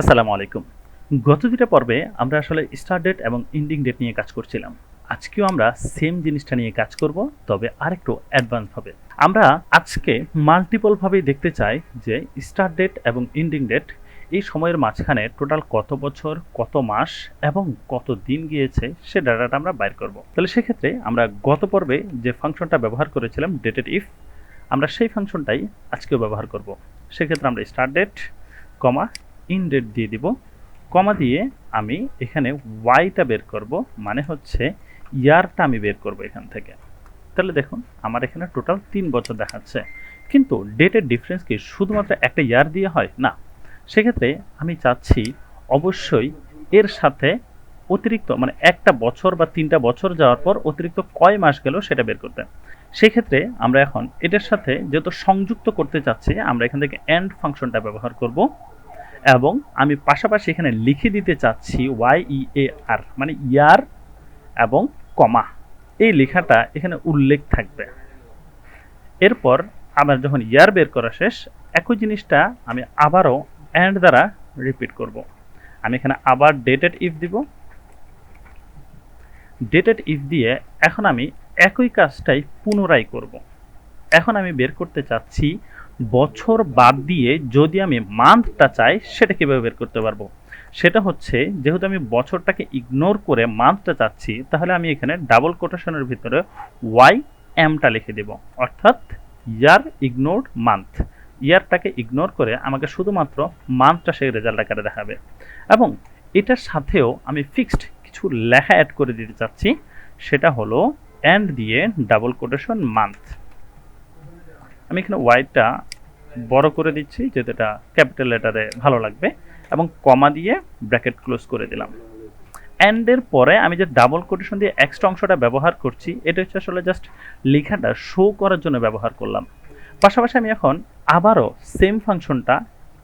আসসালামু আলাইকুম। গত ২ টা পর্বে আমরা আসলে স্টার্ট ডেট এবং এন্ডিং ডেট নিয়ে কাজ করছিলাম। আজকেও আমরা সেম জিনিসটা নিয়ে কাজ করব, তবে আরেকটু অ্যাডভান্স ভাবে। আমরা আজকে মাল্টিপল ভাবেই দেখতে চাই যে স্টার্ট ডেট এবং এন্ডিং ডেট এই সময়ের মাঝখানে টোটাল কত বছর, কত মাস এবং কত দিন গিয়েছে সে ডাটাটা আমরা বাইর করব। তাহলে সেক্ষেত্রে আমরা গত পর্বে যে ফাংশনটা ব্যবহার করেছিলাম ডেটেড ইফ, আমরা সেই ফাংশনটাই আজকেও ব্যবহার করব। সেক্ষেত্রে আমরা start date, comma end date দিয়ে দিব, কমা দিয়ে আমি এখানে ওয়াইটা বের করব, মানে হচ্ছে ইয়ারটা আমি বের করব এখান থেকে। তাহলে দেখুন আমার এখানে টোটাল ৩ বছর দেখাচ্ছে, কিন্তু ডেটের ডিফারেন্স কি শুধুমাত্র একটা ইয়ার দিয়ে হয় না। সেক্ষেত্রে আমি চাচ্ছি অবশ্যই এর সাথে অতিরিক্ত মানে একটা বছর বা ৩টা বছর যাওয়ার পর অতিরিক্ত কয় মাস গেল সেটা বের করতে। সেক্ষেত্রে আমরা এখন এটার সাথে যেহেতু সংযুক্ত করতে চাচ্ছি, আমরা এখান থেকে এন্ড ফাংশনটা ব্যবহার করব এবং আমি পাশাপাশি এখানে লিখে দিতে চাচ্ছি YEAR মানে ইয়ার এবং কমা, এই লেখাটা এখানে উল্লেখ থাকবে। এরপর আমার যখন ইয়ার বের করা শেষ, একই জিনিসটা আমি আবারও অ্যান্ড দ্বারা রিপিট করব। আমি এখানে আবার ডেটেড ইফ দিব, ডেটেড ইফ দিয়ে এখন আমি একই কাজটাই পুনরায় করব। এখন আমি বের করতে চাচ্ছি বছর বাদ দিয়ে যদি আমি মান্থটা চাই সেটা কীভাবে বের করতে পারবো। সেটা হচ্ছে যেহেতু আমি বছরটাকে ইগনোর করে মান্থটা চাচ্ছি, তাহলে আমি এখানে ডাবল কোটেশনের ভিতরে ওয়াই এমটা লিখে দেব, অর্থাৎ ইয়ার ইগনোরড মান্থ। ইয়ারটাকে ইগনোর করে আমাকে শুধুমাত্র মান্থটা সেই রেজাল্ট আকারে দেখাবে। এবং এটার সাথেও আমি ফিক্সড কিছু লেখা অ্যাড করে দিতে চাচ্ছি, সেটা হলো অ্যান্ড দিয়ে ডাবল কোটেশন মান্থ। আমি এখানে ওয়াইটা বড় করে দিচ্ছি যেহেতু এটা ক্যাপিটাল লেটারে ভালো লাগবে, এবং কমা দিয়ে ব্র্যাকেট ক্লোজ করে দিলাম। অ্যান্ডের পরে আমি যে ডাবল কোটেশন দিয়ে এক্সট্রা অংশটা ব্যবহার করছি, এটা হচ্ছে আসলে জাস্ট লেখাটা শো করার জন্য ব্যবহার করলাম। পাশাপাশি আমি এখন আবারও সেম ফাংশনটা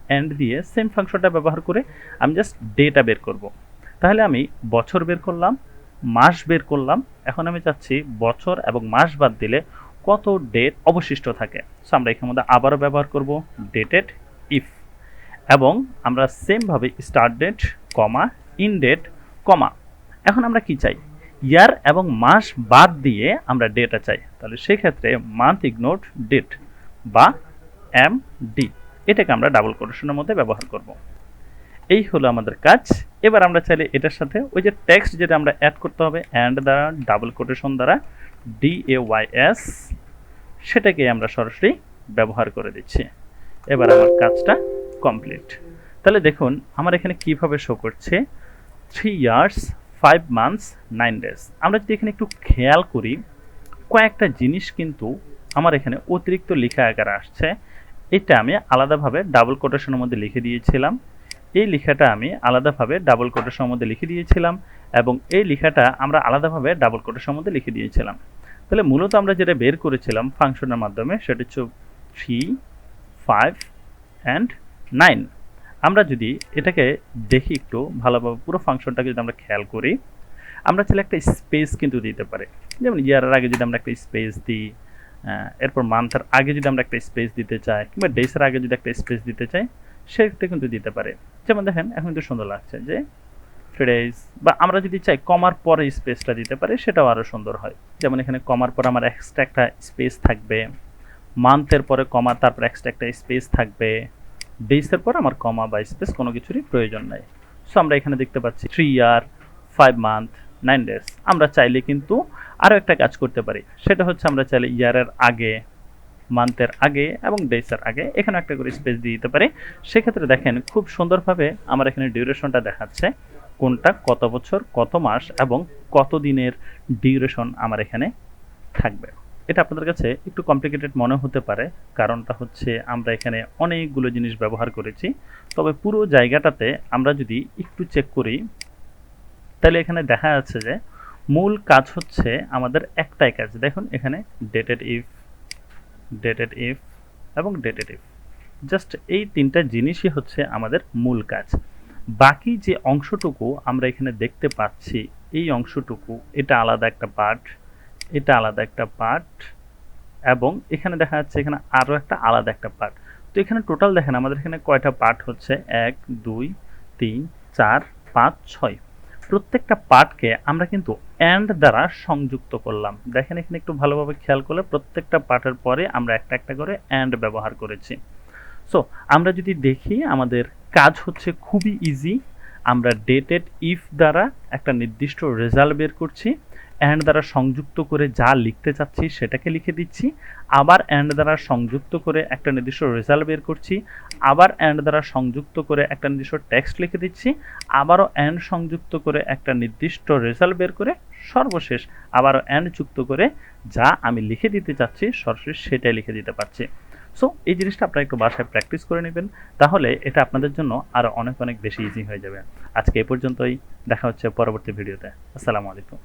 অ্যান্ড দিয়ে সেম ফাংশনটা ব্যবহার করে আমি জাস্ট ডেটা বের করব। তাহলে আমি বছর বের করলাম, মাস বের করলাম, এখন আমি চাচ্ছি বছর এবং মাস বাদ দিলে কত ডেট অবশিষ্ট থাকে। সো আমরা এখানের মধ্যে আবারও ব্যবহার করব ডেটেড ইফ, এবং আমরা সেমভাবে start date comma end date comma. এখন আমরা কি চাই, ইয়ার এবং মাস বাদ দিয়ে আমরা ডেটা চাই, তাহলে সেক্ষেত্রে মান্থ ইগনোরড ডেট বা MD, এটাকে আমরা ডাবল কোটেশনের মধ্যে ব্যবহার করব। এই হলো আমাদের কাজ। এবার আমরা চাইলে এটার সাথে ওই যে টেক্সট যেটা আমরা অ্যাড করতে হবে অ্যান্ড দ্বারা ডাবল কোটেশন দ্বারা DAYS, সেটাকে আমরা সরাসরি ব্যবহার করে দিচ্ছি। এবার আমার কাজটা কমপ্লিট। তাহলে দেখুন আমার এখানে কিভাবে শো করছে 3 ইয়ার্স 5 মান্থস 9 ডেজ। আমরা যদি এখানে একটু খেয়াল করি, কয়েকটা জিনিস কিন্তু আমার এখানে অতিরিক্ত লেখা আকারে আসছে। এটা আমি আলাদাভাবে ডাবল কোটেশনের মধ্যে লিখে দিয়েছিলাম, এই লেখাটা আমি আলাদাভাবে ডাবল কোটেশনের মধ্যে লিখে দিয়েছিলাম, এবং এই লেখাটা আমরা আলাদাভাবে ডাবল কোটেশনের মধ্যে লিখে দিয়েছিলাম। তাহলে মূলত আমরা যেটা বের করেছিলাম ফাংশনের মাধ্যমে সেটা হচ্ছে 3, 5 অ্যান্ড 9। আমরা যদি এটাকে দেখি একটু ভালোভাবে পুরো ফাংশনটাকে যদি আমরা খেয়াল করি, আমরা চাইলে একটা স্পেস কিন্তু দিতে পারি। যেমন ইয়ারের আগে যদি আমরা একটা স্পেস দিই, এরপর মান্থের আগে যদি আমরা একটা স্পেস দিতে চাই, কিংবা ডেসের আগে যদি একটা স্পেস দিতে চাই, সেটা কিন্তু দিতে পারে। যেমন দেখেন এখন কিন্তু সুন্দর লাগছে যে ডেজ, বা আমরা যদি চাই কমার পরে স্পেসটা দিতে পারি, সেটাও আরও সুন্দর হয়। যেমন এখানে কমার পর আমার এক্সট্রা একটা স্পেস থাকবে, মান্থের পরে কমা তারপর এক্সট্রা একটা স্পেস থাকবে, ডেজের পর আমার কমা বা স্পেস কোনো কিছুরই প্রয়োজন নাই। সো আমরা এখানে দেখতে পাচ্ছি 3 ইয়ার 5 মান্থ 9 ডেজ। আমরা চাইলে কিন্তু আরও একটা কাজ করতে পারি, সেটা হচ্ছে আমরা চাইলে ইয়ারের আগে, মান্থের আগে এবং ডেজের আগে এখানে একটা করে স্পেস দিয়ে দিতে পারি। সেক্ষেত্রে দেখেন খুব সুন্দরভাবে আমার এখানে ডিউরেশনটা দেখাচ্ছে, কোনটা কত বছর, কত মাস এবং কত দিনের ডিউরেশন আমার এখানে থাকবে। এটা আপনাদের কাছে একটু কমপ্লিকেটেড মনে হতে পারে, কারণটা হচ্ছে আমরা এখানে অনেকগুলো জিনিস ব্যবহার করেছি। তবে পুরো জায়গাটাতে আমরা যদি একটু চেক করি, তাহলে এখানে দেখা যাচ্ছে যে মূল কাজ হচ্ছে আমাদের একটাই কাজ। দেখুন এখানে ডেটেড ইফ, ডেটেড ইফ এবং ডেটেড ইফ, জাস্ট এই তিনটা জিনিসই হচ্ছে আমাদের মূল কাজ। বাকি যে অংশটুকু আমরা এখানে দেখতে পাচ্ছি, এই অংশটুকু এটা আলাদা একটা পার্ট, এটা আলাদা একটা পার্ট, এবং এখানে দেখা যাচ্ছে এখানে আরও একটা আলাদা একটা পার্ট। তো এখানে টোটাল দেখেন আমাদের এখানে কয়টা পার্ট হচ্ছে, 1 2 3 4 5 6 প্রত্যেকটা পার্টকে আমরা কিন্তু অ্যান্ড দ্বারা সংযুক্ত করলাম। দেখেন এখানে একটু ভালোভাবে খেয়াল করলে প্রত্যেকটা পার্টের পরে আমরা একটা একটা করে অ্যান্ড ব্যবহার করেছি। সো আমরা যদি দেখি আমাদের কাজ হচ্ছে খুবই ইজি। আমরা ডেটেড ইফ দ্বারা একটা নির্দিষ্ট রেজাল্ট বের করছি, অ্যান্ড দ্বারা সংযুক্ত করে যা লিখতে চাচ্ছি সেটাকে লিখে দিচ্ছি, আবার অ্যান্ড দ্বারা সংযুক্ত করে একটা নির্দিষ্ট রেজাল্ট বের করছি, আবার অ্যান্ড দ্বারা সংযুক্ত করে একটা নির্দিষ্ট টেক্সট লিখে দিচ্ছি, আবারও অ্যান্ড সংযুক্ত করে একটা নির্দিষ্ট রেজাল্ট বের করে সর্বশেষ আবারও অ্যান্ড যুক্ত করে যা আমি লিখে দিতে চাচ্ছি সর্বশেষ সেটাই লিখে দিতে পারছি। সো এই জিনিসটা আপনারা একটু বাসায় প্র্যাকটিস করে নেবেন, তাহলে এটা আপনাদের জন্য আরও অনেক অনেক বেশি ইজি হয়ে যাবে। আজকে এ পর্যন্তই, দেখা হচ্ছে পরবর্তী ভিডিওতে। আসসালামু আলাইকুম।